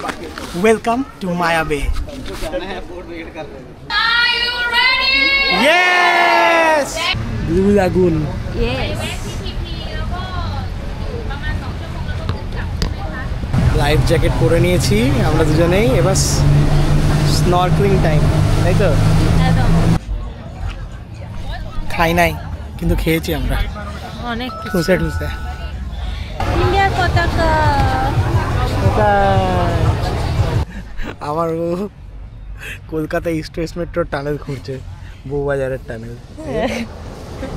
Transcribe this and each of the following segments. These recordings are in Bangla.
Welcome to Maya Bay. Are you ready? Yes! Blue Lagoon. Yes. Life jacket পরে নিয়েছি আমরা দুজনেই, এবার স্নরকেলিং টাইম, তাই তো? খাই নাই কিন্তু খেয়েছি আমরা অনেক ঠুসে ঠুসে। ইন্ডিয়ার পতাকা। আমার কলকাতা ইস্ট ওয়েস্ট মেট্রোর টানেল ঘুরছে, বউবাজারের টানেল।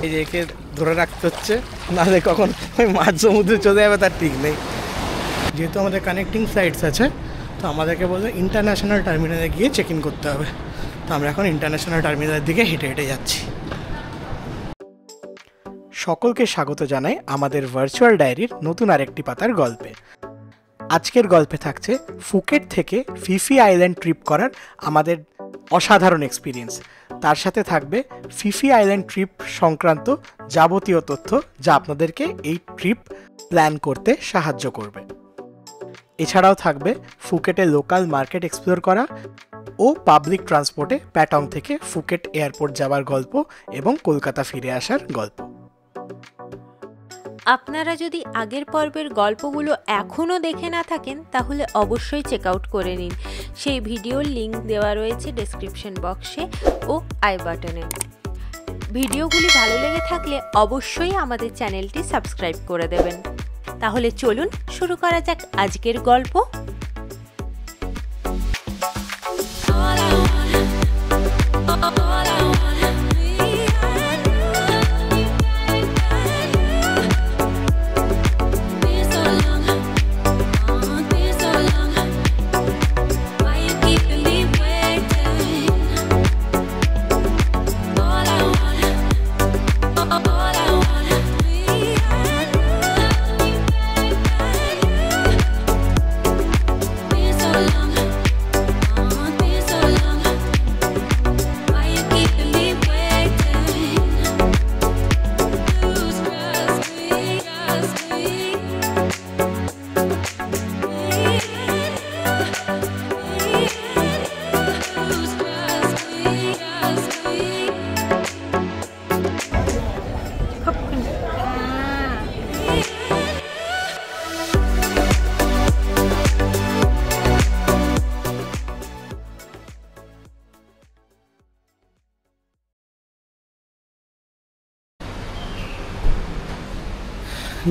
এই যে একে ধরে রাখতে হচ্ছে, নাহলে কখন ওই মাঝ সমুদ্রে চলে যাবে তার ঠিক নেই। যেহেতু আমাদের কানেক্টিং ফ্লাইটস আছে, তো আমাদেরকে বলবে ইন্টারন্যাশনাল টার্মিনালে গিয়ে চেক ইন করতে হবে। তো আমরা এখন ইন্টারন্যাশনাল টার্মিনালের দিকে হেঁটে হেঁটে যাচ্ছি। সকলকে স্বাগত জানাই আমাদের ভার্চুয়াল ডায়েরির নতুন আরেকটি পাতার গল্পে। আজকের গল্পে থাকছে ফুকেট থেকে ফিফি আইল্যান্ড ট্রিপ করার আমাদের অসাধারণ এক্সপিরিয়েন্স। তার সাথে থাকবে ফিফি আইল্যান্ড ট্রিপ সংক্রান্ত যাবতীয় তথ্য, যা আপনাদেরকে এই ট্রিপ প্ল্যান করতে সাহায্য করবে। এছাড়াও থাকবে ফুকেটের লোকাল মার্কেট এক্সপ্লোর করা ও পাবলিক ট্রান্সপোর্টে প্যাটং থেকে ফুকেট এয়ারপোর্ট যাওয়ার গল্প এবং কলকাতা ফিরে আসার গল্প। আপনারা যদি আগের পর্বের গল্পগুলো এখনও দেখে না থাকেন তাহলে অবশ্যই চেক আউট করে নিন। সেই ভিডিওর লিঙ্ক দেওয়া রয়েছে ডেসক্রিপশন বক্সে ও আই বাটনে। ভিডিওগুলি ভালো লেগে থাকলে অবশ্যই আমাদের চ্যানেলটি সাবস্ক্রাইব করে দেবেন। তাহলে চলুন শুরু করা যাক আজকের গল্প।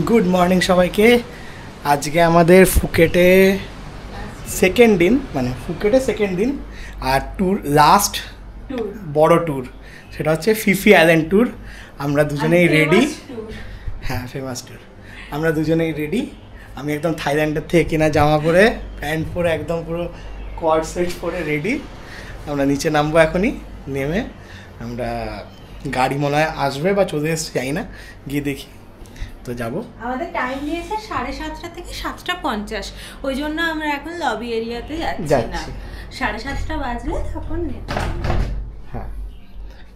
গুড মর্নিং সবাইকে। আজকে আমাদের ফুকেটে সেকেন্ড দিন, আর লাস্ট বড় ট্যুর, সেটা হচ্ছে ফিফি আইল্যান্ড ট্যুর। আমরা দুজনেই রেডি। হ্যাঁ, ফেমাস ট্যুর। আমরা দুজনেই রেডি। আমি একদম থাইল্যান্ডের থেকে কেনা জামা পরে, প্যান্ট পরে, একদম পুরো কোয়াড সেট পরে রেডি। আমরা নিচে নামবো এখনই। নেমে আমরা গাড়ি মনে হয় আসবে বা চলে এসছে, যাই না, গিয়ে দেখি। তো যাবো। আমাদের টাইম দিয়েছে 7:30 থেকে 7:50, ওই জন্য আমরা এখন লবি এরিয়াতে যাচ্ছি না। 7:30 বাজলে তখন হ্যাঁ,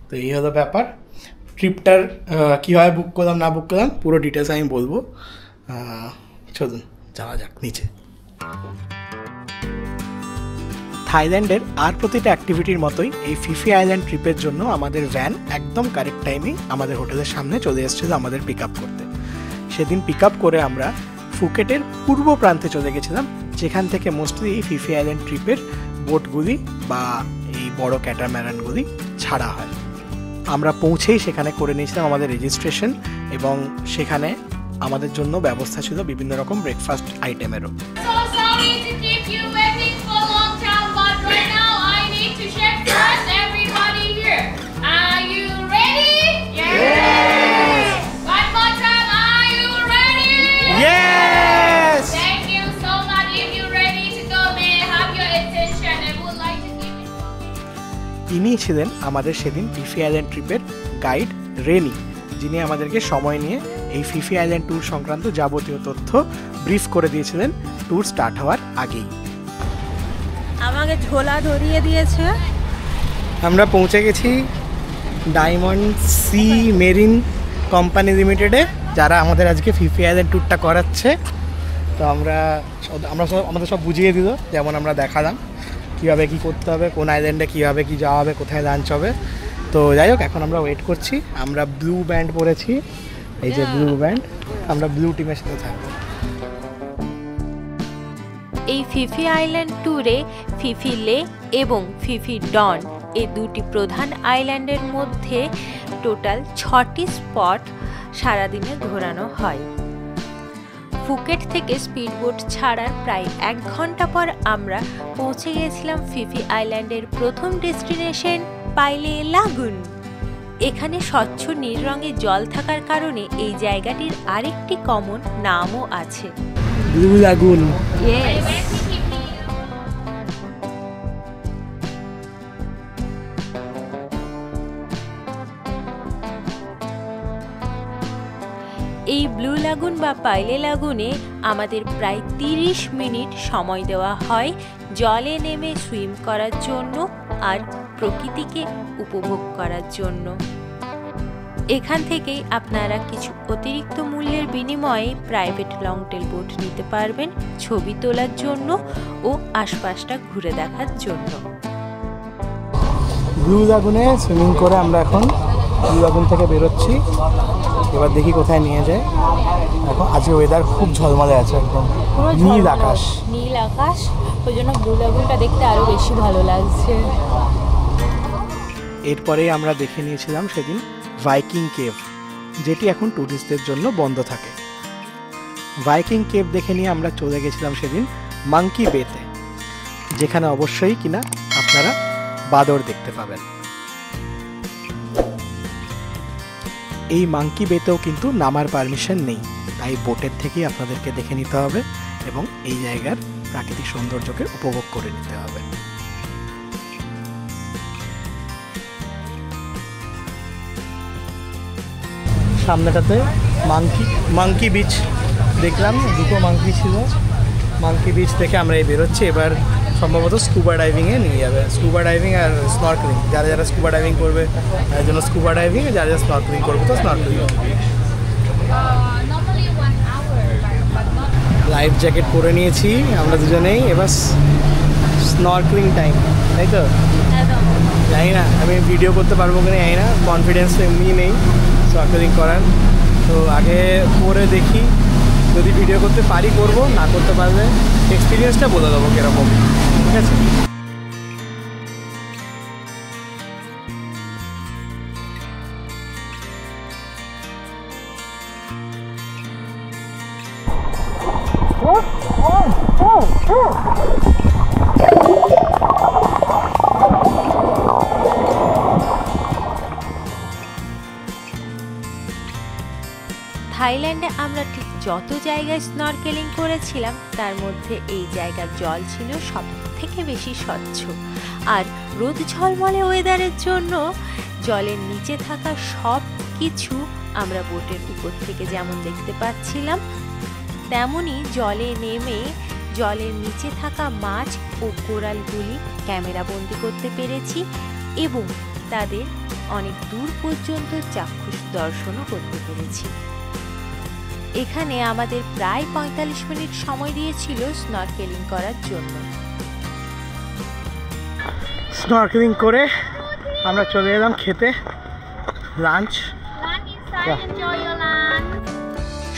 তো এই হলো ব্যাপার। ট্রিপটার কীভাবে বুক করলাম না বুক করলাম পুরো ডিটেলস আমি বলবো। চলুন যাওয়া যাক নিচে। থাইল্যান্ডের আর প্রতিটা অ্যাক্টিভিটির মতোই এই ফিফি আইল্যান্ড ট্রিপের জন্য আমাদের ভ্যান একদম কারেক্ট টাইমেই আমাদের হোটেলের সামনে চলে এসেছিলো আমাদের পিক আপ করতে। সেদিন পিক আপ করে আমরা ফুকেটের পূর্ব প্রান্তে চলে গেছিলাম, যেখান থেকে মোস্টলি এই ফিফি আইল্যান্ড ট্রিপের বোটগুলি বা এই বড় ক্যাটাম্যারানগুলি ছাড়া হয়। আমরা পৌঁছেই সেখানে করে নিয়েছিলাম আমাদের রেজিস্ট্রেশন, এবং সেখানে আমাদের জন্য ব্যবস্থা ছিল বিভিন্ন রকম ব্রেকফাস্ট আইটেমেরও। ইনি ছিলেন আমাদের সেদিন ফিফি আইল্যান্ড ট্রিপের গাইড রেনি, যিনি আমাদেরকে সময় নিয়ে এই ফিফি আইল্যান্ড ট্যুর সংক্রান্ত যাবতীয় তথ্য ব্রিফ করে দিয়েছিলেন ট্যুর স্টার্ট হওয়ার আগেই। আমাকে ঝোলা ধরিয়ে দিয়েছে। আমরা পৌঁছে গেছি ডায়মন্ড সি মেরিন কোম্পানি লিমিটেডে, যারা আমাদের আজকে ফিফি আইল্যান্ড ট্যুরটা করাচ্ছে। তো আমাদের সব বুঝিয়ে দিল, যেমন আমরা দেখালাম কীভাবে কী করতে হবে, কোন আইল্যান্ডে কীভাবে কী যাওয়া হবে, কোথায় লাঞ্চ হবে। তো যাই হোক, এখন আমরা ওয়েট করছি। আমরা ব্লু ব্যান্ড পরেছি, এই যে ব্লু ব্যান্ড, আমরা ব্লু টিমের সাথে থাকবো। এই ফিফি আইল্যান্ড ট্যুরে ফিফি লে এবং ফিফি ডন এই দুটি প্রধান আইল্যান্ডের মধ্যে টোটাল 6টি স্পট সারাদিনে ঘোরানো হয়। ফুকেট থেকে স্পিডবোট ছাড়ার প্রায় 1 ঘন্টা পর আমরা পৌঁছে গিয়েছিলাম ফিফি আইল্যান্ডের প্রথম ডেস্টিনেশন পাইলে লাগুন। এখানে স্বচ্ছ নীল রঙের জল থাকার কারণে এই জায়গাটির আরেকটি কমন নামও আছে, ব্লু লাগুন। এই ব্লু লাগুন বা পাইলে লাগুনে আমাদের প্রায় 30 মিনিট সময় দেওয়া হয় জলে নেমে সুইম করার জন্য আর প্রকৃতিকে উপভোগ করার জন্য। এখান থেকেই আপনারা কিছু অতিরিক্ত মূল্যের বিনিময়ে প্রাইভেট লং টেল বোট নিতে পারবেন ছবি তোলার জন্য ও আশপাশটা ঘুরে দেখার জন্য। ব্লু লাগুনে সুইমিং করে আমরা এখন ব্লু লাগুন থেকে বেরোচ্ছি। এবার দেখি কোথায় নিয়ে যায়। এখন আজকে ওয়েদার খুব ঝলমলে আছে, একদম নীল আকাশ। নীল আকাশ, ওই জন্য ব্লু লাগুনটা দেখতে আরো বেশি ভালো লাগছে। এরপরেই আমরা দেখে নিয়েছিলাম সেদিন ভাইকিং কেভ, যেটি এখন ট্যুরিস্টদের জন্য বন্ধ থাকে। ভাইকিং কেভ দেখে নিয়ে আমরা চলে গেছিলাম সেদিন মাঙ্কি বেতে, যেখানে অবশ্যই কিনা আপনারা বাদর দেখতে পাবেন। এই মাঙ্কি বেতেও কিন্তু নামার পারমিশন নেই, তাই বোটের থেকেই আপনাদেরকে দেখে নিতে হবে এবং এই জায়গার প্রাকৃতিক সৌন্দর্যকে উপভোগ করে নিতে হবে। সামনেটাতে মাঙ্কি বিচ দেখলাম, 2টো মাঙ্কি ছিল। মাঙ্কি বিচ থেকে আমরা এই বেরোচ্ছি। এবার সম্ভবত স্কুবা ডাইভিংয়ে নিয়ে যাবে, স্কুবা ডাইভিং আর স্নর্কেলিং। যারা যারা স্কুবা ডাইভিং করবে তার জন্য স্কুবা ডাইভিং, যারা যারা স্নর্কেলিং করবে তো স্নর্কেলিং। লাইফ জ্যাকেট পরে নিয়েছি আমরা দুজনেই। এবার স্নর্কেলিং টাইম, তাই তো? জানি না আমি ভিডিও করতে পারবো কিনা, জানি না, কনফিডেন্স তো এমনি নেই স্নর্কেলিং করার। তো আগে করে দেখি, যদি ভিডিও করতে পারি করবো, না করতে পারলে এক্সপিরিয়েন্সটা বলে দেবো কীরকম, ঠিক আছে? থাইল্যান্ডে আমরা ঠিক যত জায়গায় স্নরকেলিং করেছিলাম তার মধ্যে এই জায়গার জল ছিল সব থেকে বেশি স্বচ্ছ, আর রোদ ঝলমলে ওয়েদারের জন্য জলের নিচে থাকা সব কিছু আমরা বোটের উপর থেকে যেমন দেখতে পাচ্ছিলাম, তেমনি জলে নেমে জলের নিচে থাকা মাছ ও কোরালগুলি ক্যামেরা বন্দি করতে পেরেছি এবং তাদের অনেক দূর পর্যন্ত চাক্ষুষ দর্শনও করতে পেরেছি। এখানে আমাদের প্রায় 45 মিনিট সময় দিয়েছিল স্নরকেলিং করার জন্য। স্নরকেলিং করে আমরা চলে এলাম খেতে লাঞ্চ।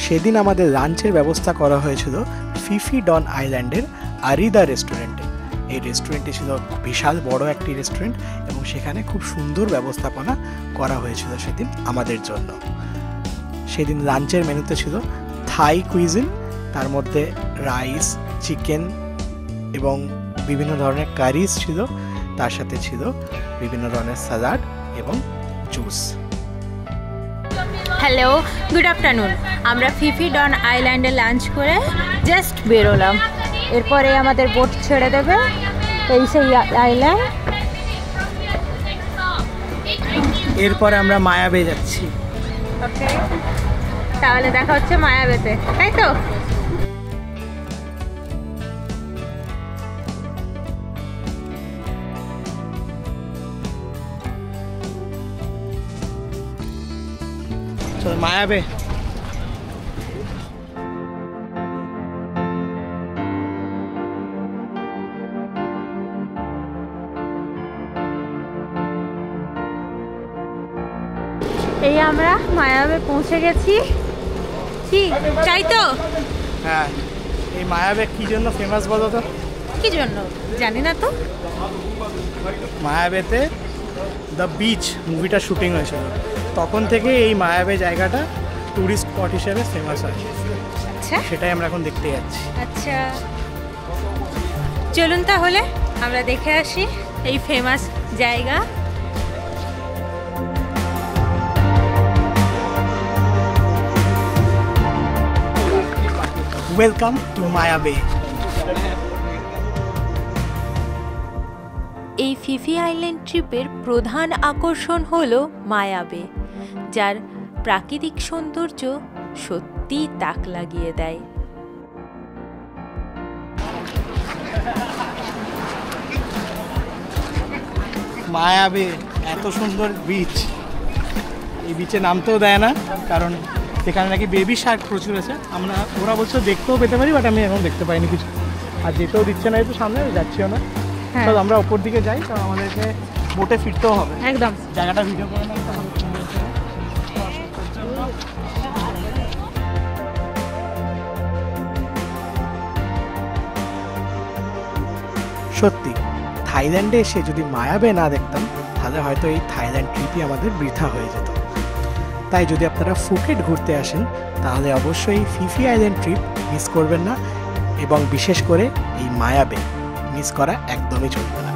সেদিন আমাদের লাঞ্চের ব্যবস্থা করা হয়েছিল ফিফি ডন আইল্যান্ডের আরিদা রেস্টুরেন্টে। এই রেস্টুরেন্টটি ছিল বিশাল বড় একটি রেস্টুরেন্ট এবং সেখানে খুব সুন্দর ব্যবস্থাপনা করা হয়েছিল সেদিন আমাদের জন্য। সেদিন লাঞ্চের মেনুতে ছিল থাই কুইজিন, তার মধ্যে রাইস, চিকেন এবং বিভিন্ন ধরনের কারিজ ছিল, তার সাথে ছিল বিভিন্ন ধরনের সালাড এবং জুস। Hello, good afternoon. আমরা ফিফি ডন আইল্যান্ডে লাঞ্চ করে জাস্ট বেরোলাম। এরপরে আমাদের বোট ছেড়ে দেবে এই সেই আইল্যান্ড। এরপরে আমরা মায়াবে যাচ্ছি। ওকে, তাহলে দেখা হচ্ছে মায়াবেতে, তাই তো? চল মায়াবে। এই আমরা মায়াবে পৌঁছে গেছি। কি চাই তো? হ্যাঁ, এই মায়াবে কি জন্য ফেমাস বলো তো? কি জন্য জানি না তো। মায়াবেতে দ্য বিচ মুভিটা শুটিং হয়েছিল, তখন থেকে এই মায়াবে জায়গাটা টুরিস্ট স্পট হিসেবে ফেমাস হয়। আচ্ছা সেটাই আমরা এখন দেখতে যাচ্ছি। আচ্ছা, চলুন তাহলে আমরা দেখে আসি এই ফেমাস জায়গা। Welcome to মায়াবে। এই ফিফি আইল্যান্ড ট্রিপের প্রধান আকর্ষণ হলো মায়াবে, যার প্রাকৃতিক সৌন্দর্য সত্যিই তাক লাগিয়ে দেয়। মায়াবে এত সুন্দর বিচ, এই বিচে নামতেও দেয় না, কারণ এখানে নাকি বেবি শার্ক প্রচুর আছে। ওরা বলছে দেখতেও পেতে পারি, বাট আমি এখন দেখতে পাইনি কিছু, আর যেতেও দিচ্ছে না, একটু সামনে যাচ্ছিও না। হ্যাঁ। তো আমরা ওপর দিকে যাই, কারণ আমাদেরকে বোটে ফিরতেও হবে। একদম জায়গাটা ভিডিও করে নেই। সত্যি থাইল্যান্ডে এসে যদি মায়াবে না দেখতাম, তাহলে হয়তো এই থাইল্যান্ড ট্রিপই আমাদের বৃথা হয়ে যেত। তাই যদি আপনারা ফুকেট ঘুরতে আসেন, তাহলে অবশ্যই ফিফি আইল্যান্ড ট্রিপ মিস করবেন না, এবং বিশেষ করে এই মায়াবে মিস করা একদমই চলবে না।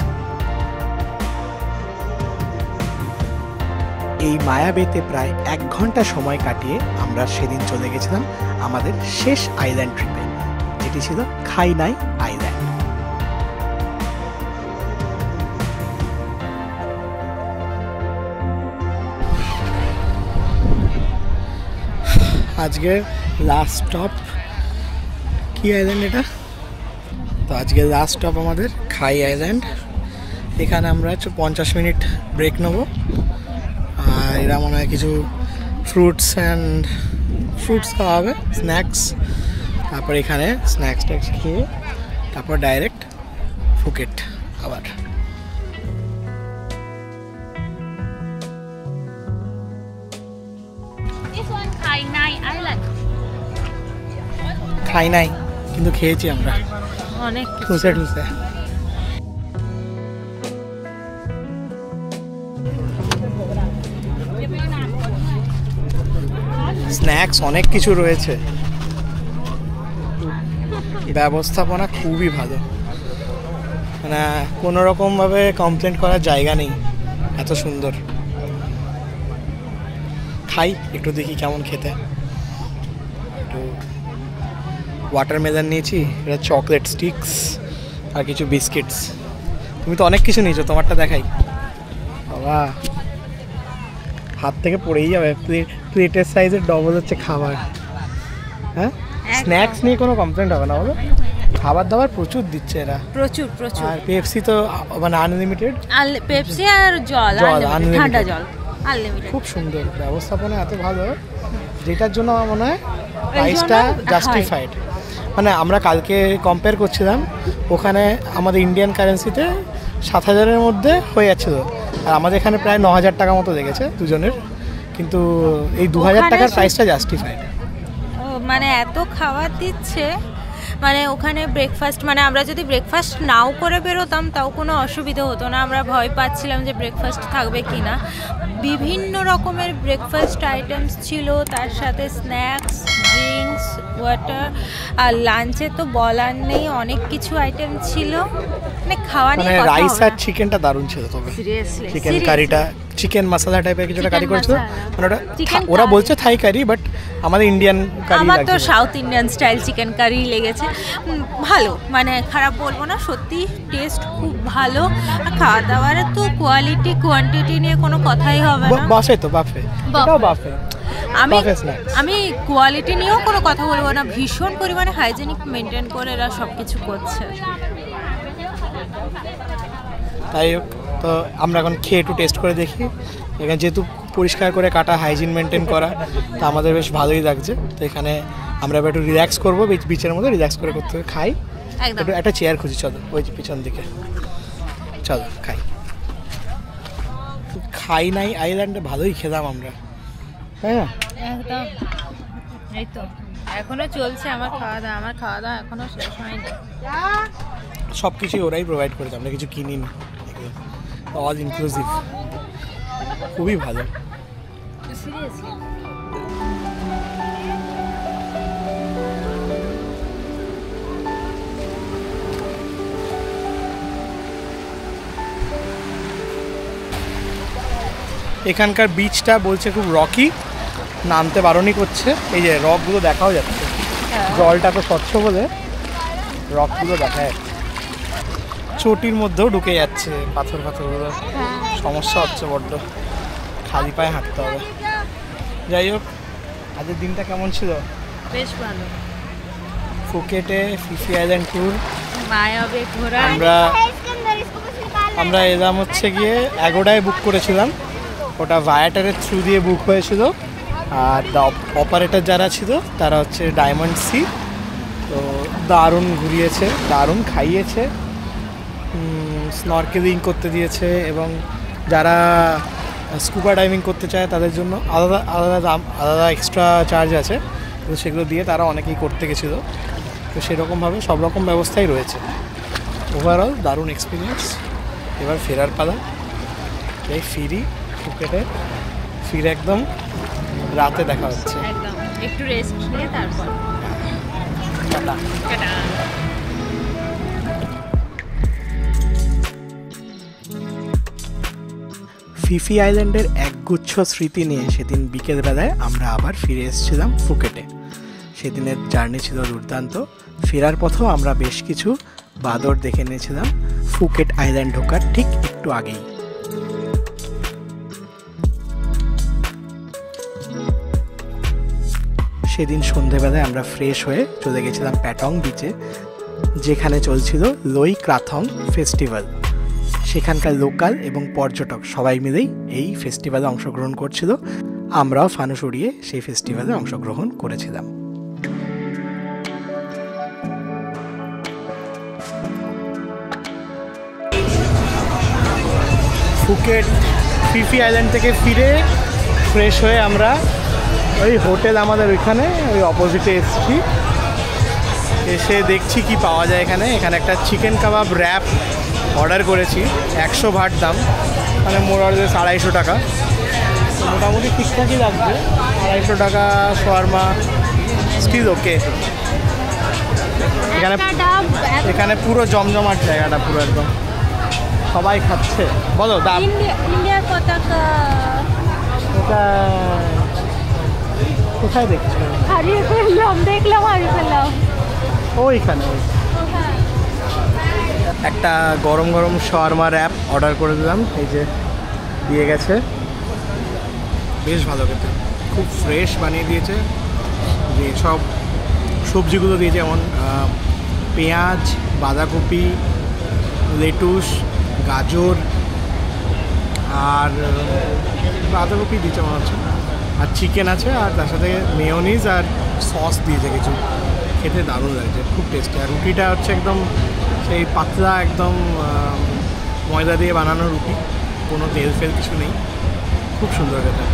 এই মায়াবেতে প্রায় 1 ঘন্টা সময় কাটিয়ে আমরা সেদিন চলে গেছিলাম আমাদের শেষ আইল্যান্ড ট্রিপে, যেটি ছিল খাই নাই আইল্যান্ড। আজকের লাস্ট স্টপ কি আইল্যান্ড এটা? তো আজকের লাস্ট স্টপ আমাদের খাই আইল্যান্ড। এখানে আমরা 50 মিনিট ব্রেক নেবো, আর এরা মনে হয় কিছু ফ্রুটস খাওয়া হবে, স্ন্যাক্স। তারপর এখানে স্ন্যাক্স খেয়ে তারপর ডাইরেক্ট ফুকেট আবার। খাই নাই, কিন্তু খেয়েছি আমরা অনেক ঠুসে ঠুসে। স্ন্যাক্স অনেক কিছু রয়েছে, ব্যবস্থাপনা খুবই ভালো, মানে কোনো রকমভাবে কমপ্লেন করার জায়গা নেই, এত সুন্দর। খাই একটু, দেখি কেমন খেতে। একটু ওয়াটারমেলন নিয়েছি, এটা চকলেট স্টিক্স আর কিছু বিস্কিটস। তুমি তো অনেক কিছু নিয়েছো, তোমারটা দেখাই। বাবা, হাত থেকে পড়েই যাবে। প্লেটের সাইজের ডবল হচ্ছে খাবার। হ্যাঁ, স্ন্যাক্স নিয়ে কোনো কমপ্লেন্ট হবে না বলো? খাবার দাবার প্রচুর দিচ্ছে এরা, প্রচুর। আর পেপসি তো মানে আনলিমিটেড, পেপসি আর জল ঠান্ডা জল আনলিমিটেড। খুব সুন্দর ব্যবস্থাপনা, এত ভালো, যেটার জন্য আমার মনে হয় প্রাইসটা জাস্টিফাইড। মানে আমরা কালকে কম্পেয়ার করছিলাম, ওখানে আমাদের ইন্ডিয়ান কারেন্সিতে 7,000-এর মধ্যে হয়ে যাচ্ছিলো, আর আমাদের এখানে প্রায় 9,000 টাকা মতো লেগেছে দুজনের, কিন্তু এই 2,000 টাকার প্রাইসটা জাস্টিফাইড। মানে এত খাবার দিচ্ছে, মানে ওখানে ব্রেকফাস্ট, মানে আমরা যদি ব্রেকফাস্ট নাও করে বেরোতাম তাও কোনো অসুবিধা হতো না। আমরা ভয় পাচ্ছিলাম যে ব্রেকফাস্ট থাকবে কি না। বিভিন্ন রকমের ব্রেকফাস্ট আইটেমস ছিল, তার সাথে স্ন্যাক্স, ড্রিঙ্কস, ওয়াটার, আর লাঞ্চে তো বলার নেই, অনেক কিছু আইটেম ছিল। মানে খাওয়া নিয়ে কথা হবে না। রাইস আর চিকেনটা দারুণ ছিল, তবে চিকেন কারিটা, চিকেন মশলা টাইপের কিছুটা কারি করেছিল, মানে ওটা ওরা বলছে থাই কারি, বাট আমাদের ইন্ডিয়ান কারি। আমার তো south Indian style chicken curry লেগেছে, ভালো, মানে খারাপ বলবো না, সত্যি টেস্ট খুব ভালো। আর খাওয়া দাওয়ার তো কোয়ালিটি কোয়ান্টিটি নিয়ে কোনো কথাই হবে না। বাফে তো বাফে, এটাও বাফে। আমি কোয়ালিটি নিয়েও কোনো কথা বলবো না, ভীষণ পরিমাণে হাইজেনিক মেনটেন করে এরা সব কিছু করছে। তাই হোক, তো আমরা এখন খেয়ে একটু টেস্ট করে দেখি। এখানে যেহেতু পরিষ্কার করে কাটা, হাইজিন মেনটেন করা, তো আমাদের বেশ ভালোই লাগছে। তো এখানে আমরা এবার একটু রিল্যাক্স করবো, বিচের মধ্যে রিল্যাক্স করে করতে খাই। একটু একটা চেয়ার খুঁজি, চলো ওই যে পিছন দিকে, চলো খাই। খাই নাই আইল্যান্ডে ভালোই খেলাম আমরা, তাই না? একদম। এই তো এখনো চলছে আমার খাওয়া দাওয়া এখনো শেষ হয়নি। সব কিছুই ওরাই প্রোভাইড করেছে, আমরা কিছু কিনিনি, অল ইনক্লুসিভ, খুবই ভালো। সিরিয়াসলি এখানকার বিচটা বলছে খুব রকি, নামতে বারণই করছে। এই যে রকগুলো দেখাও যাচ্ছে, জলটা তো স্বচ্ছ বলে রকগুলো দেখা যাচ্ছে। চটির মধ্যেও ঢুকে যাচ্ছে পাথরগুলো, সমস্যা হচ্ছে বড্ড, খালি পায়ে হাঁটতে হবে। যাই হোক, আজকের দিনটা কেমন ছিল? বেশ ভালো। ফুকেটে ফিফি আইল্যান্ড ট্যুর মায়াবে ঘোরা। আমরা এলাম হচ্ছে গিয়ে এগোডায় বুক করেছিলাম, ওটা ভায়াটারের থ্রু দিয়ে বুক হয়েছিল। আর অপারেটর যারা ছিল তারা হচ্ছে ডায়মন্ড সি। তো দারুণ ঘুরিয়েছে, দারুণ খাইয়েছে, স্নরকেলিং করতে দিয়েছে, এবং যারা স্কুবা ডাইভিং করতে চায় তাদের জন্য আলাদা আলাদা দাম, আলাদা এক্সট্রা চার্জ আছে, তো সেগুলো দিয়ে তারা অনেকেই করতে গেছিলো। তো সেরকমভাবে সব রকম ব্যবস্থাই রয়েছে। ওভারঅল দারুণ এক্সপিরিয়েন্স। এবার ফেরার পালা, এই ফিরি ফুকেটে, ফিরে একদম রাতে দেখা হচ্ছে। একদম একটু রেস্ট নিয়ে তারপর টাটা। টাটা। ফিফি আইল্যান্ডের একগুচ্ছ স্মৃতি নিয়ে সেদিন বিকেলবেলায় আমরা আবার ফিরে এসেছিলাম ফুকেটে। সেদিনের জার্নি ছিল দুর্দান্ত। ফেরার পথেও আমরা বেশ কিছু বাদর দেখে নিয়েছিলাম ফুকেট আইল্যান্ড ঢোকার ঠিক একটু আগেই। সেদিন সন্ধেবেলায় আমরা ফ্রেশ হয়ে চলে গেছিলাম প্যাটং বিচে, যেখানে চলছিল লোই ক্রাথং ফেস্টিভ্যাল। সেখানকার লোকাল এবং পর্যটক সবাই মিলেই এই ফেস্টিভ্যালে অংশগ্রহণ করছিল। আমরাও ফানুস উড়িয়ে সেই ফেস্টিভ্যালে অংশগ্রহণ করেছিলাম। ফুকেট ফিফি আইল্যান্ড থেকে ফিরে ফ্রেশ হয়ে আমরা ওই হোটেল আমাদের ওইখানে ওই অপোজিটে এসেছি। এসে দেখছি কি পাওয়া যায় এখানে। এখানে একটা চিকেন কাবাব র্যাপ অর্ডার করেছি, 100 ভাট দাম, মানে মোটামুটি 250 টাকা। মোটামুটি ঠিকঠাকই লাগবে, 250 টাকা শোয়ারমা স্টিল ওকে। এখানে পুরো জমজমাট জায়গাটা, পুরো একদম সবাই খাচ্ছে। বলো দাম। ইন্ডিয়ার পতাকা এটা কোথায় দেখছো? হারিয়ে ফেললাম, দেখলাম হারিয়ে ফেললাম ওইখানে। একটা গরম গরম শোয়ারমা র্যাপ অর্ডার করে দিলাম, এই যে দিয়ে গেছে। বেশ ভালো খেতে, খুব ফ্রেশ বানিয়ে দিয়েছে। যে সব সবজিগুলো দিয়েছে, যেমন পেঁয়াজ, বাঁধাকপি, লেটুস, গাজর, আর বাঁধাকপি দিয়েছে মনে হচ্ছে, আর চিকেন আছে, আর তার সাথে মেয়োনিজ আর সস দিয়েছে কিছু। খেতে দারুণ লাগছে, খুব টেস্টি। আর রুটিটা হচ্ছে একদম সেই পাতলা, একদম ময়দা দিয়ে বানানো রুটি, কোনো তেল ফেল কিছু নেই, খুব সুন্দর খেতে।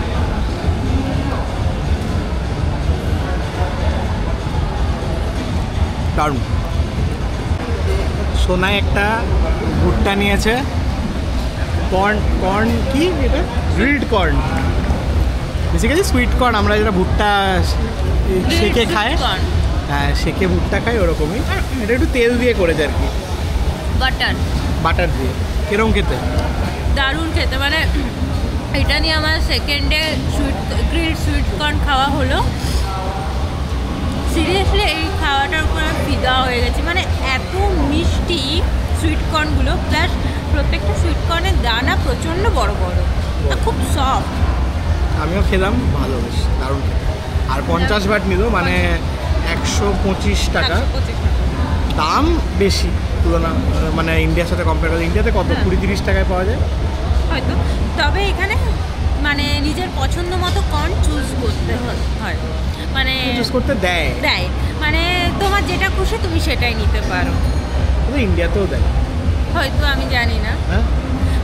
দারুণ। সোনায় একটা ভুট্টা নিয়েছে, কর্ন কি এটা, grilled corn, basically sweet corn, আমরা যেটা ভুট্টা সেকে খাই, হ্যাঁ সেকে ভুট্টা খাই ওরকমই। এটা একটু তেল দিয়ে করেছে আর কি, বাটার দিয়ে। কিরকম খেতে? দারুণ খেতে, মানে এটা নিয়ে আমার সেকেন্ডে গ্রিলড সুইট কর্ন খাওয়া হলো। সিরিয়াসলি এই খাওয়াটার উপর আমি ফিদা হয়ে গেছি। মানে এত মিষ্টি সুইট কর্নগুলো, প্লাস প্রত্যেকটা সুইট কর্নের দানা প্রচণ্ড বড় বড়, খুব সফট। আমিও খেলাম, ভালো, বেশ দারুণ খেতে। আর 50 ভাট নিল, মানে 125 টাকা। দাম বেশি তুলনা, মানে ইন্ডিয়ার সাথে কম্পেয়ার করলে। ইন্ডিয়াতে কত 20-30 টাকায় পাওয়া যায় হয়তো, তবে এখানে মানে নিজের পছন্দ মতো কর্ন চুজ করতে হয়, মানে চুজ করতে দেয়, মানে তোমার যেটা খুশি তুমি সেটাই নিতে পারো। ইন্ডিয়াতেও দেয় হয়তো, আমি জানি না, হ্যাঁ,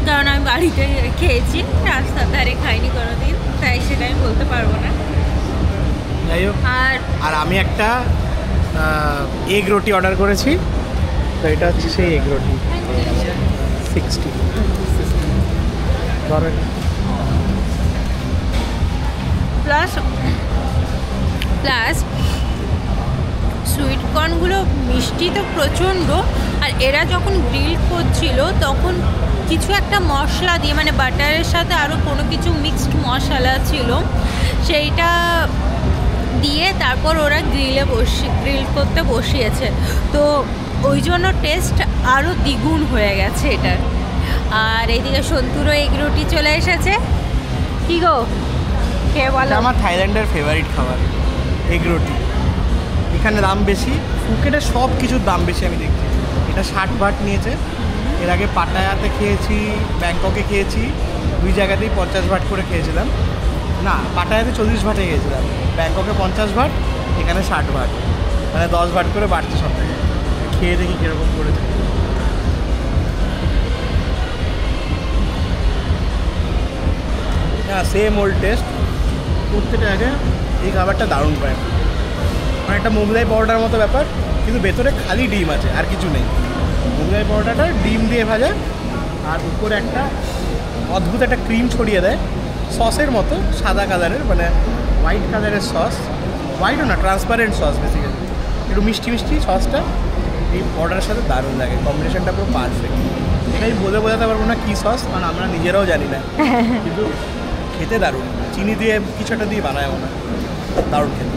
কারণ আমি বাড়িতে খেয়েছি, রাস্তার ধারে খাইনি কোনোদিন। তাই সেটা আমি বলতে পারবো না। যাই হোক, আর আর আমি একটা এগ রুটি অর্ডার করেছি, তো এটা হচ্ছে সেই এগ রুটি 60 প্লাস সুইট কর্নগুলো মিষ্টি তো প্রচণ্ড। আর এরা যখন গ্রিল করছিল তখন কিছু একটা মশলা দিয়ে, মানে বাটারের সাথে আরও কোনো কিছু মিক্সড মশলা ছিল, সেইটা দিয়ে তারপর ওরা গ্রিল করতে বসিয়েছে, তো ওই জন্য টেস্ট আরও দ্বিগুণ হয়ে গেছে এটার। আর এইদিকে সন্তুরও এগ রুটি চলে এসেছে। কি গো, খেয়ে বলো। আমার থাইল্যান্ডের ফেভারিট খাবার এগ রুটি। এখানে দাম বেশি, ফুকেটে সব কিছুর দাম বেশি আমি দেখছি। এটা 60 বাট নিয়েছে। এর আগে পাটায়াতে খেয়েছি, ব্যাংককে খেয়েছি, দুই জায়গাতেই 50 বাট করে খেয়েছিলাম। না, পাটায়াতে 40 বাটে খেয়েছিলাম, ব্যাংককে 50 বাট, এখানে 60 বাট, মানে 10 বাট করে বাড়ছে সব থেকে। খেয়ে দেখি কীরকম করেছে। হ্যাঁ, সেম ওল্ড টেস্ট। প্রত্যেকটা আগে এই খাবারটা দারুণ পায়, মানে একটা মোগলাই পরোটার মতো ব্যাপার, কিন্তু ভেতরে খালি ডিম আছে, আর কিছু নেই। মোগলাই পরোটাটা ডিম দিয়ে ভাজা, আর উপরে একটা অদ্ভুত একটা ক্রিম ছড়িয়ে দেয় সসের মতো, সাদা কালারের, মানে হোয়াইট কালারের সস। হোয়াইটও না, ট্রান্সপারেন্ট সস বেসিক্যালি। একটু মিষ্টি মিষ্টি সসটা এই পরোটার সাথে দারুণ লাগে, কম্বিনেশনটা পুরো পারফেক্ট। এটাই বোঝাতে পারবো না কী সস, কারণ আমরা নিজেরাও জানি না, কিন্তু খেতে দারুণ। চিনি দিয়ে কিছু একটা দিয়ে বানায় না, দারুণ খেতে।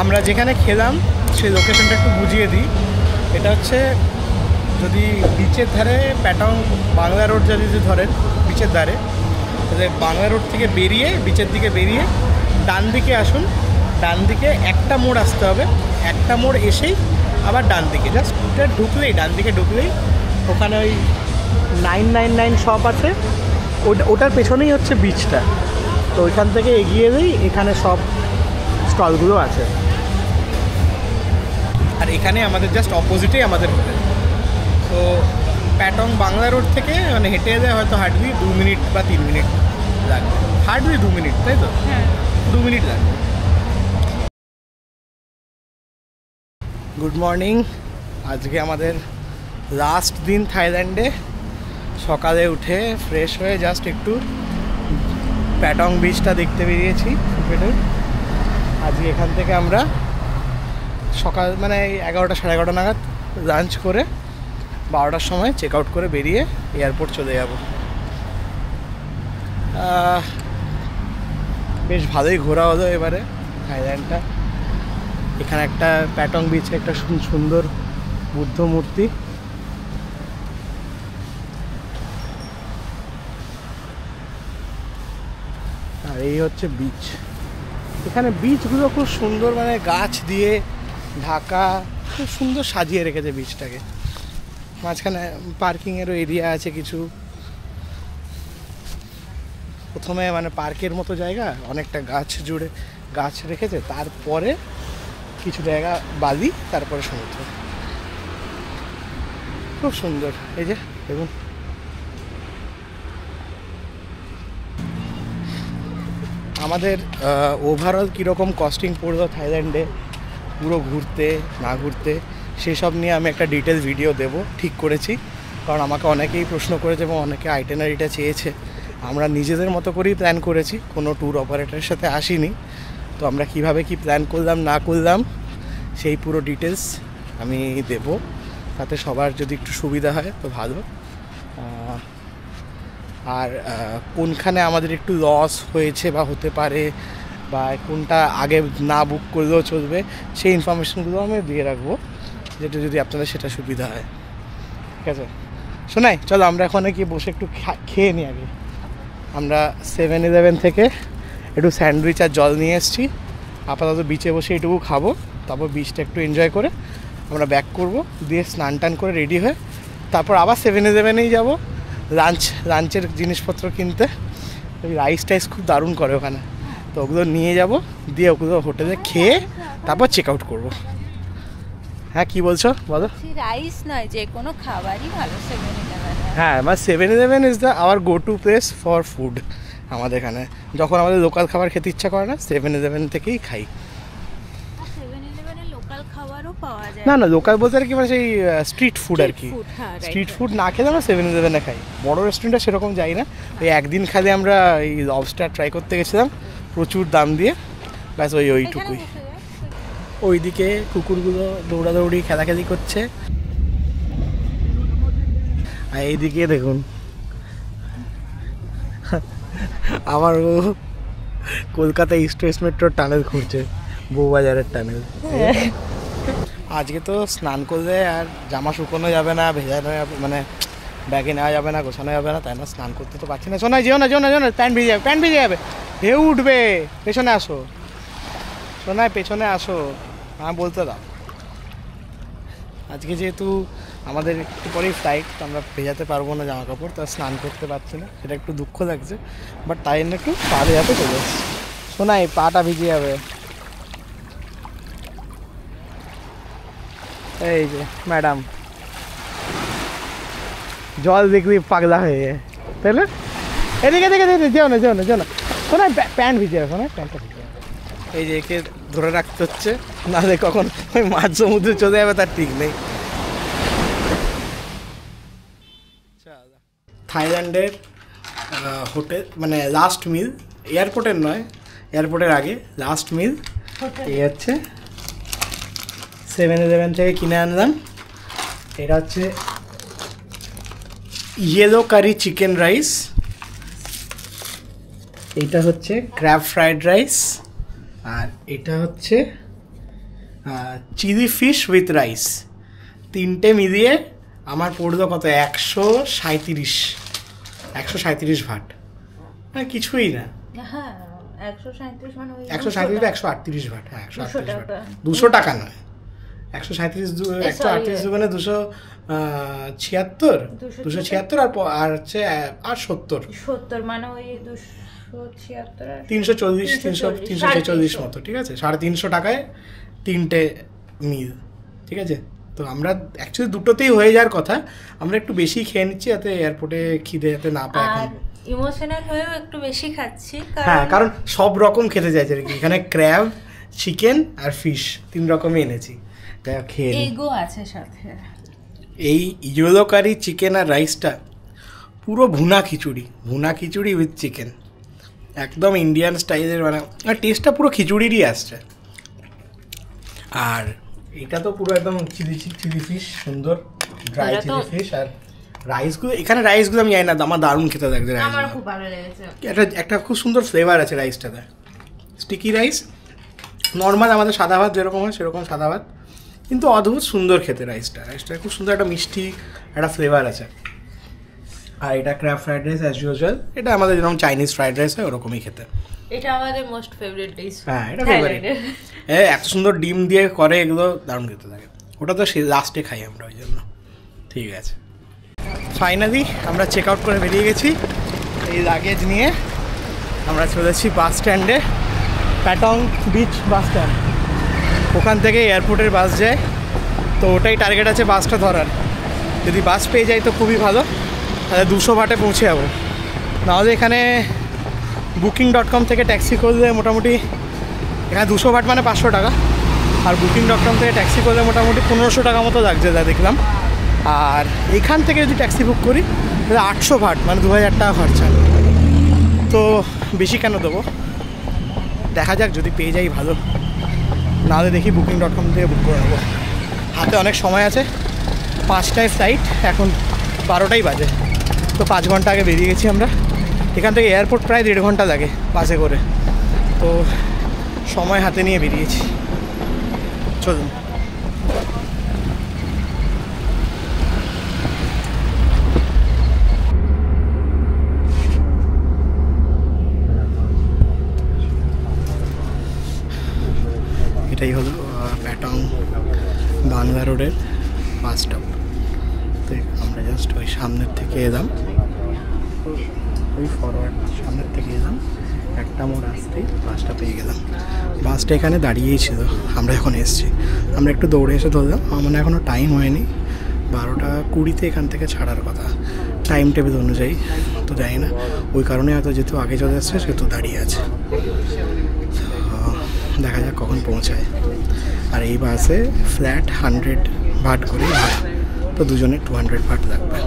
আমরা যেখানে খেলাম সেই লোকেশনটা একটু বুঝিয়ে দিই। এটা হচ্ছে, যদি বিচের ধারে প্যাটং বাংলা রোড যদি ধরেন বিচের ধারে, তাহলে বাংলা রোড থেকে বেরিয়ে বিচের দিকে বেরিয়ে ডান দিকে আসুন। ডান দিকে একটা মোড় আসতে হবে, একটা মোড় এসেই আবার ডান দিকে জাস্ট ঢুকলেই, ডান দিকে ঢুকলেই ওখানে ওই 999 শপ আছে, ওটার পেছনেই হচ্ছে বিচটা। তো ওইখান থেকে এগিয়ে এলেই এখানে সব স্টলগুলো আছে। আর এখানে আমাদের জাস্ট অপোজিটেই আমাদের হোটেল। তো প্যাটং বাংলা রোড থেকে মানে হেঁটে এলে হয়তো হার্ডলি 2 মিনিট বা 3 মিনিট লাগবে, হার্ডলি 2 মিনিট, তাই তো? হ্যাঁ, 2 মিনিট লাগবে। Good morning. আজকে আমাদের লাস্ট দিন থাইল্যান্ডে। সকালে উঠে ফ্রেশ হয়ে জাস্ট একটু প্যাটং বিচটা দেখতে বেরিয়েছি ফুকেটের। আজকে এখান থেকে আমরা সকাল মানে 11টা সাড়ে 11টা নাগাদ লাঞ্চ করে 12টার সময় চেক আউট করে বেরিয়ে এয়ারপোর্ট চলে যাব। বেশ ভালোই ঘোরা হলো এবারে থাইল্যান্ডটা। এখানে একটা প্যাটং বিচে একটা সুন্দর বুদ্ধ মূর্তি, আর এই হচ্ছে বিচ। এখানে বিচগুলো খুব সুন্দর, মানে গাছ দিয়ে ঢাকা, খুব সুন্দর সাজিয়ে রেখেছে বিচটাকে। মাঝখানে পার্কিংয়েরও এরিয়া আছে কিছু। প্রথমে মানে পার্কের মতো জায়গা, অনেকটা গাছ জুড়ে গাছ রেখেছে, তারপরে কিছু জায়গা বালি, তারপরে সমুদ্র। খুব সুন্দর। এই যে দেখুন, আমাদের ওভারঅল কীরকম কস্টিং পড়লো থাইল্যান্ডে পুরো ঘুরতে না ঘুরতে, সেসব নিয়ে আমি একটা ডিটেল ভিডিও দেব ঠিক করেছি। কারণ আমাকে অনেকেই প্রশ্ন করেছে এবং অনেকে আইটেনারিটা চেয়েছে। আমরা নিজেদের মতো করেই প্ল্যান করেছি, কোনো ট্যুর অপারেটরের সাথে আসিনি। তো আমরা কিভাবে কি প্ল্যান করলাম না করলাম সেই পুরো ডিটেলস আমি দেব, তাতে সবার যদি একটু সুবিধা হয় তো ভালো। আর কোনখানে আমাদের একটু লস হয়েছে বা হতে পারে, বা কোনটা আগে না বুক করলেও চলবে, সেই ইনফরমেশনগুলো আমি দিয়ে রাখবো, যেটা যদি আপনাদের সেটা সুবিধা হয়। ঠিক আছে, শোনাই চলো আমরা এখন গিয়ে বসে একটু খেয়ে নিই। আগে আমরা 7-Eleven থেকে একটু স্যান্ডউইচ আর জল নিয়ে এসেছি। আপাতত বিচে বসে এটুকু খাবো, তারপর বিচটা একটু এনজয় করে আমরা ব্যাক করব, দিয়ে স্নান টান করে রেডি হয়ে তারপর আবার 7-Eleven-এই যাবো লাঞ্চের জিনিসপত্র কিনতে। ওই রাইস টাইস খুব দারুণ করে ওখানে, তো ওগুলো নিয়ে যাব, দিয়ে ওগুলো হোটেলে খেয়ে তারপর চেক আউট করবো। হ্যাঁ, কি বলছো বলো? রাইস নয়, যে কোনো খাবারই ভালো 7-Eleven। হ্যাঁ, আমার 7-Eleven is the our go to place for food. আমাদের এখানে যখন আমাদের লোকাল খাবার খেতে ইচ্ছা করে না 7-Eleven থেকেই খাই। 7-Eleven-এ লোকাল খাবারও পাওয়া যায় না লোকাল বলতে আর কি মানে সেই স্ট্রিট ফুড আর কি, স্ট্রিট ফুড না খেলে আমরা 7-Eleven-এ খাই। বড় রেস্টুরেন্টে সেরকম যাই না। ওই একদিন খালে আমরা এই লবস্টার ট্রাই করতে গেছিলাম প্রচুর দাম দিয়ে, ব্যাস ওইটুকুই। ওইদিকে কুকুরগুলো দৌড়াদৌড়ি খেলাখেলি করছে, আর এইদিকে দেখুন আমার কলকাতা ইস্ট ওয়েস্ট মেট্রোর টানেল ঘুরছে, বউবাজারের টানেল। আজকে তো স্নান করলে আর জামা শুকোনো যাবে না, ভেজানো মানে ব্যাগে নেওয়া যাবে না, গোছানো যাবে না, তাই না? স্নান করতে তো পারছি না। শোনাই যেও না প্যান্ট ভিজে যাবে, প্যান্ট ভিজে যাবে, ঢেউ উঠবে। পেছনে আসো শোনায়, পেছনে আসো, হ্যাঁ বলতে দাও। আজকে যেহেতু আমাদের একটু পরেই ফ্লাইট, তো আমরা ভেজাতে পারবো না জামা কাপড়, তা স্নান করতে পারছি না, সেটা একটু দুঃখ লাগছে। বাট তাই জন্য একটু পা ভেজাতে চলে এসেছি। শোনাই পাটা ভিজে যাবে। এই যে ম্যাডাম জল দেখবি পাগলা হয়ে যায়, তাই না? এদিকে যেও না শোনাই প্যান্ট ভিজে যাবে, শোনাই প্যান্টটা ভিজে যাবে। এই যে একে ধরে রাখতে হচ্ছে, নাহলে কখন ওই মাঝ সমুদ্রে চলে যাবে তার ঠিক নেই। থাইল্যান্ডের হোটেল মানে লাস্ট মিল, এয়ারপোর্টের নয়, এয়ারপোর্টের আগে লাস্ট মিল এই হচ্ছে 7-Eleven থেকে কিনে আনলাম। এটা হচ্ছে ইয়েলো কারি চিকেন রাইস, এটা হচ্ছে ক্র্যাব ফ্রাইড রাইস, আর এটা হচ্ছে চিলি ফিশ উইথ রাইস। তিনটে মিলিয়ে আমার পড়লো কত, 137 ভাট, হ্যাঁ কিছুই না। 137 মানে 138 ভাট, হ্যাঁ 138 ভাট, 200 টাকা নয়, 138 মানে 276 আর হচ্ছে আর 70 মানে ওই 276 340 মতো, ঠিক আছে? 350 টাকায় তিনটে মিল, ঠিক আছে? তো আমরা অ্যাকচুয়ালি দুটোতেই হয়ে যাওয়ার কথা, আমরা একটু বেশি খেয়ে নিচ্ছি যাতে এয়ারপোর্টে খিদে যাতে না পায়। এখন ইমোশনাল হয়েও একটু বেশি খাচ্ছি, হ্যাঁ, কারণ সব রকম খেতে চাইছে আর কি। এখানে ক্র্যাব, চিকেন আর ফিশ 3 রকমই এনেছি, তাই খেয়ে এগো আছে সাথে। এই ইয়েলো কারি চিকেন আর রাইসটা পুরো ভুনা খিচুড়ি উইথ চিকেন, একদম ইন্ডিয়ান স্টাইলের, মানে আর টেস্টটা পুরো খিচুড়িরই আসছে। আর এটা তো পুরো একদম চিলি ফিশ, সুন্দর ড্রাই চিলি ফিশ। আর রাইসগুলো, এখানে রাইসগুলো আমি জানি না, আমার দারুণ খেতে লাগছে রাইস, আমার খুব ভালো লেগেছে। একটা খুব সুন্দর ফ্লেভার আছে রাইসটাতে, স্টিকি রাইস। নর্মাল আমাদের সাদা ভাত যেরকম হয় সেরকম সাদা ভাত, কিন্তু অদ্ভুত সুন্দর খেতে রাইসটা খুব সুন্দর, একটা মিষ্টি একটা ফ্লেভার আছে। আর এটা crab fried rice as usual, এটা আমাদের যেরকম চাইনিজ ফ্রাইড রাইস হয় ওরকমই খেতে। এটা আমাদের মোস্ট ফেভারিট ডিশ। হ্যাঁ, এটা ফেভারিট। এত সুন্দর ডিম দিয়ে করে, এগুলো দারুণ খেতে লাগে। ওটা তো লাস্টে খাই আমরা, ওই জন্য। ঠিক আছে, ফাইনালি আমরা চেক আউট করে বেরিয়ে গেছি। এই লাগেজ নিয়ে আমরা চলেছি বাস স্ট্যান্ডে, প্যাটং বিচ বাস স্ট্যান্ড। ওখান থেকে এয়ারপোর্টের বাস যায়, তো ওটাই টার্গেট আছে বাসটা ধরার। যদি বাস পেয়ে যাই তো খুবই ভালো, তাহলে 200 ভাটে পৌঁছে যাবো। নাহলে এখানে booking.com থেকে ট্যাক্সি করলে মোটামুটি, এখানে 200 ভাট মানে 500 টাকা, আর booking.com থেকে ট্যাক্সি করলে মোটামুটি 1500 টাকা মতো লাগছে যা দেখলাম। আর এখান থেকে যদি ট্যাক্সি বুক করি তাহলে 800 ভাট মানে 2000 টাকা খরচা। তো বেশি কেন দেবো, দেখা যাক, যদি পেয়ে যাই ভালো, নাহলে দেখি booking.com থেকে বুক করে নেবো। হাতে অনেক সময় আছে, 5টায় ফ্লাইট, এখন 12টাই বাজে, তো 5 ঘন্টা আগে বেরিয়ে গেছি আমরা। এখান থেকে এয়ারপোর্ট প্রায় 1.5 ঘন্টা লাগে বাসে করে, তো সময় হাতে নিয়ে বেরিয়েছি। চলুন। এটাই হলো প্যাটং বাংলা রোডের বাস স্টপ। তো আমরা জাস্ট ওই সামনের থেকে এলাম, ওই ফরওয়ার্ড সামনের থেকে এলাম, একটা মোড় আসতেই বাসটা পেয়ে গেলাম। বাসটা এখানে দাঁড়িয়েই ছিল, আমরা এখন এসেছি। আমরা একটু দৌড়ে এসে ধরলাম, আমার এখনও টাইম হয়নি, 12টা 20-তে এখান থেকে ছাড়ার কথা। টাইম টেবিল অনুযায়ী, তো জানি না ওই কারণে হয়তো যেহেতু আগে চলে আসছে সেহেতু দাঁড়িয়ে আছে। দেখা যাক কখন পৌঁছায়। আর এই বাসে ফ্ল্যাট 100 বাট করে ভাড়া, তো দুজনে 200 বাট লাগবে।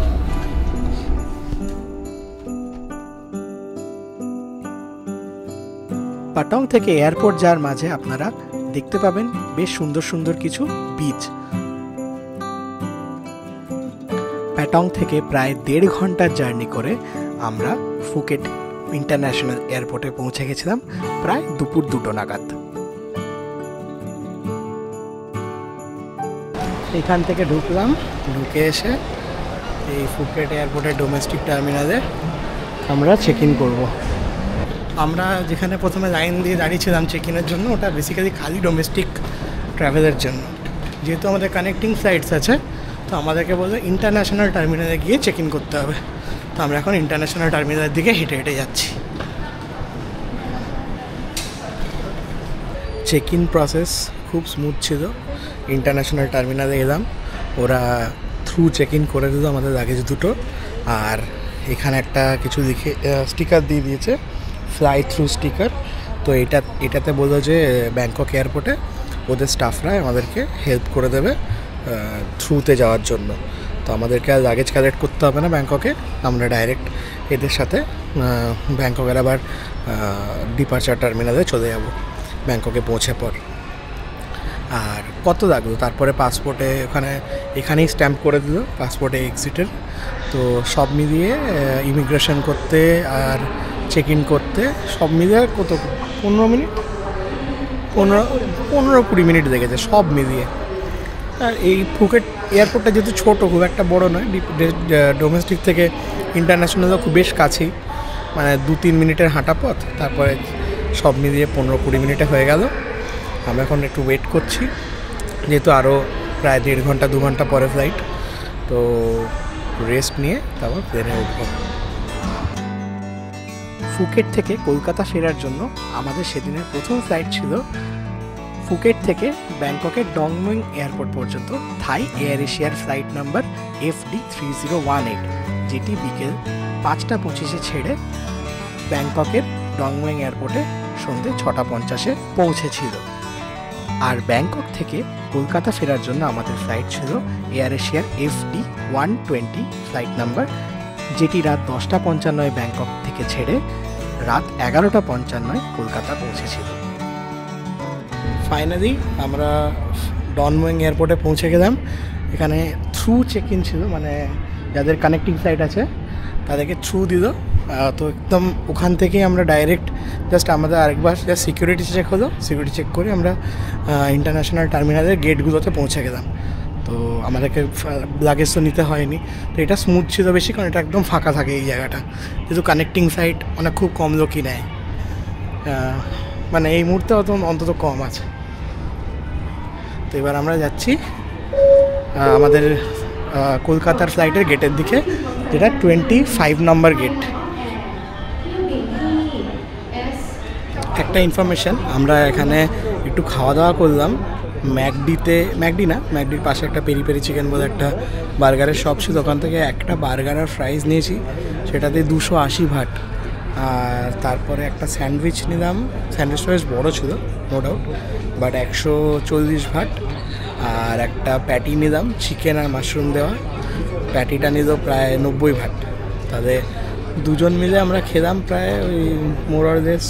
পাটং থেকে এয়ারপোর্ট যাওয়ার মাঝে আপনারা দেখতে পাবেন বেশ সুন্দর সুন্দর কিছু বিচ। প্যাটং থেকে প্রায় 1.5 ঘন্টার জার্নি করে আমরা ফুকেট ইন্টারন্যাশনাল এয়ারপোর্টে পৌঁছে গেছিলাম প্রায় দুপুর 2টো নাগাদ। এখান থেকে ঢুকলাম, ঢুকে এসে এই ফুকেট এয়ারপোর্টের ডোমেস্টিক টার্মিনালে আমরা চেক ইন করবো। আমরা যেখানে প্রথমে লাইন দিয়ে দাঁড়িয়েছিলাম চেক ইনের জন্য, ওটা বেসিক্যালি খালি ডোমেস্টিক ট্রাভেলের জন্য। যেহেতু আমাদের কানেক্টিং ফ্লাইটস আছে, তো আমাদেরকে বললো ইন্টারন্যাশনাল টার্মিনালে গিয়ে চেক ইন করতে হবে। তো আমরা এখন ইন্টারন্যাশনাল টার্মিনালের দিকে হেঁটে হেঁটে যাচ্ছি। চেক ইন প্রসেস খুব স্মুথ ছিল। ইন্টারন্যাশনাল টার্মিনালে এলাম, ওরা থ্রু চেক ইন করে দিল আমাদের লাগেজ দুটো। আর এখানে একটা কিছু লিখে স্টিকার দিয়ে দিয়েছে, ফ্লাই থ্রু স্টিকার। তো এটাতে বললো যে ব্যাংকক এয়ারপোর্টে ওদের স্টাফরা আমাদেরকে হেল্প করে দেবে থ্রুতে যাওয়ার জন্য। তো আমাদেরকে আর লাগেজ কালেক্ট করতে হবে না ব্যাংককে, আমরা ডাইরেক্ট এদের সাথে ব্যাংককের আবার ডিপার্চার টার্মিনালে চলে যাব ব্যাংককে পৌঁছে পর। আর কত লাগলো, তারপরে পাসপোর্টে এখানেই স্ট্যাম্প করে দিল পাসপোর্টে এক্সিটের। তো সব মিলিয়ে ইমিগ্রেশন করতে আর চেক ইন করতে সব মিলিয়ে কত 15 মিনিট 15-20 মিনিট লেগেছে সব মিলিয়ে। আর এই ফুকেট এয়ারপোর্টটা যেহেতু ছোটো, খুব একটা বড় নয়, ডোমেস্টিক থেকে ইন্টারন্যাশনালও খুব বেশ কাছেই, মানে 2-3 মিনিটের হাঁটা পথ। তারপরে সব মিলিয়ে 15-20 মিনিটে হয়ে গেল। আমরা এখন একটু ওয়েট করছি, যেহেতু আরও প্রায় 1.5 ঘন্টা 2 ঘন্টা পরে ফ্লাইট। তো রেস্ট নিয়ে তারপর প্লেনে উঠব। ফুকেট থেকে কলকাতা ফেরার জন্য আমাদের সেদিনের প্রথম ফ্লাইট ছিল ফুকেট থেকে ব্যাংককের ডংমুইং এয়ারপোর্ট পর্যন্ত থাই এয়ার এশিয়ার ফ্লাইট নাম্বার FD3018, যেটি বিকেল 5টা 25-এ ছেড়ে ব্যাংককের ডংমুইং এয়ারপোর্টে সন্ধ্যে 6টা 50-এ পৌঁছেছিল। আর ব্যাংকক থেকে কলকাতা ফেরার জন্য আমাদের ফ্লাইট ছিল এয়ার এশিয়ার FD120 ফ্লাইট নাম্বার, যেটি রাত 10টা 55-এ ব্যাংকক থেকে ছেড়ে রাত 11টা 55-এ কলকাতা পৌঁছেছিল। ফাইনালি আমরা ডনমুইং এয়ারপোর্টে পৌঁছে গেলাম। এখানে থ্রু চেক ইন ছিল, মানে যাদের কানেক্টিং ফ্লাইট আছে তাদেরকে থ্রু দিল। তো একদম ওখান থেকেই আমরা ডাইরেক্ট জাস্ট আমাদের আরেকবার জাস্ট সিকিউরিটি চেক হলো, সিকিউরিটি চেক করে আমরা ইন্টারন্যাশনাল টার্মিনালের গেটগুলোতে পৌঁছে গেলাম। তো আমাদেরকে লাগেজ তো নিতে হয়নি, তো এটা স্মুথ ছিল বেশি, কারণ এটা একদম ফাঁকা থাকে এই জায়গাটা, যেহেতু কানেক্টিং ফ্লাইট মানে খুব কম লোকই নেয়, মানে এই মুহূর্তে অন্তত কম আছে। তো এবার আমরা যাচ্ছি আমাদের কলকাতার ফ্লাইটের গেটের দিকে, যেটা 25 নম্বর গেট। একটা ইনফরমেশান, আমরা এখানে একটু খাওয়া দাওয়া করলাম ম্যাকডির পাশে একটা পেরি পেরি চিকেন বলে একটা বার্গারের শপ ছিল, ওখান থেকে একটা বার্গার আর ফ্রাইজ নিয়েছি, সেটাতে 280 বাট। আর তারপরে একটা স্যান্ডউইচ নিলাম, স্যান্ডউইচটা বেশ বড়ো ছিল নো ডাউট, বাট 140 বাট। আর একটা প্যাটি নিলাম চিকেন আর মাশরুম দেওয়া, প্যাটিটা নিল প্রায় 90 বাট। তাহলে দুজন মিলে আমরা খেলাম প্রায় ওই মোর অর লেস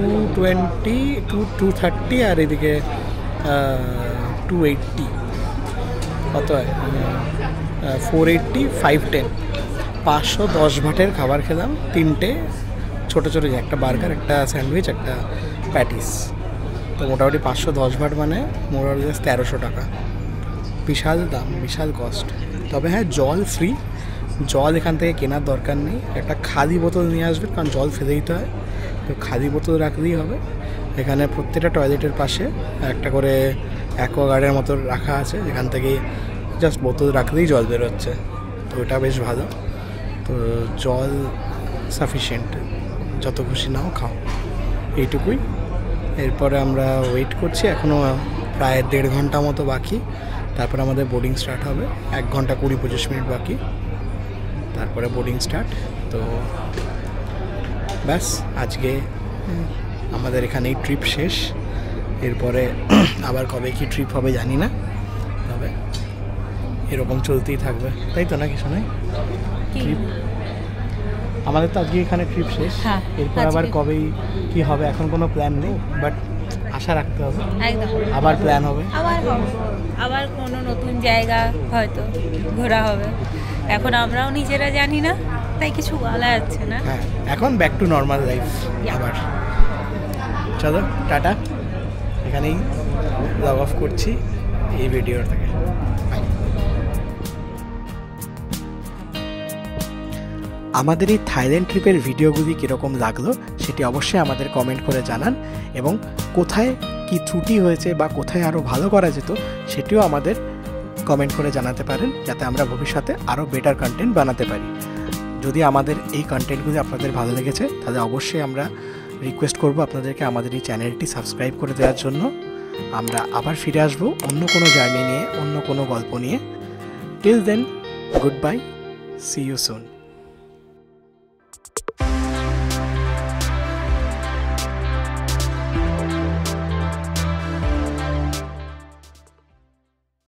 230 আর এদিকে 280, কত হয় 480 510, 510 বাটের খাবার খেলাম। 3টে ছোটো ছোটো, একটা বার্গার, একটা স্যান্ডউইচ, একটা প্যাটিস। তো মোটামুটি 510 বাট মানে মোর অর লেস 1300 টাকা। বিশাল দাম, বিশাল কস্ট। তবে হ্যাঁ, জল ফ্রি, জল এখান থেকে কেনার দরকার নেই। একটা খালি বোতল নিয়ে আসবেন, কারণ জল ফেলে দিতে হয়, তো খালি বোতল রাখলেই হবে। এখানে প্রত্যেকটা টয়লেটের পাশে একটা করে অ্যাকোয়াগার্ডের মতো রাখা আছে, যেখান থেকে জাস্ট বোতল রাখলেই জল বেরোচ্ছে, তো এটা বেশ ভালো। তো জল সাফিসিয়েন্ট, যত খুশি নাও খাও, এইটুকুই। এরপরে আমরা ওয়েট করছি, এখনও প্রায় 1.5 ঘন্টা মতো বাকি তারপরে আমাদের বোর্ডিং স্টার্ট হবে, 1 ঘন্টা 20-25 মিনিট বাকি, তারপরে বোর্ডিং স্টার্ট। তো ব্যাস আজকে আমাদের এখানেই ট্রিপ শেষ। এরপরে আবার কবে কি ট্রিপ হবে জানি না, তবে এরকম চলতেই থাকবে, তাই তো নাকি শোনাই? ট্রিপ আমাদের তো আজকে এখানে ট্রিপ শেষ, এরপর আবার কবেই কি হবে এখন কোনো প্ল্যান নেই, বাট আশা রাখতে হবে একদম আবার প্ল্যান হবে, আবার কোনো নতুন জায়গা হয়তো ঘোরা হবে। এখন আমরাও নিজেরা জানি না, তাই কিছু বলা যাচ্ছে না। হ্যাঁ, এখন ব্যাক টু নর্মাল লাইফ আবার। চলো টাটা, এখানেই লগ অফ করছি এই ভিডিও থেকে। আমাদের এই থাইল্যান্ড ট্রিপের ভিডিওগুলি কীরকম লাগলো সেটি অবশ্যই আমাদের কমেন্ট করে জানান, এবং কোথায় কি ত্রুটি হয়েছে বা কোথায় আরও ভালো করা যেত সেটিও আমাদের কমেন্ট করে জানাতে পারেন, যাতে আমরা ভবিষ্যতে আরও বেটার কন্টেন্ট বানাতে পারি। যদি আমাদের এই কন্টেন্টগুলি আপনাদের ভালো লেগেছে তাহলে অবশ্যই আমরা রিকোয়েস্ট করব আপনাদেরকে আমাদের এই চ্যানেলটি সাবস্ক্রাইব করে দেওয়ার জন্য। আমরা আবার ফিরে আসবো অন্য কোনো জার্নি নিয়ে, অন্য কোনো গল্প নিয়ে। Till then, good bye, see you soon.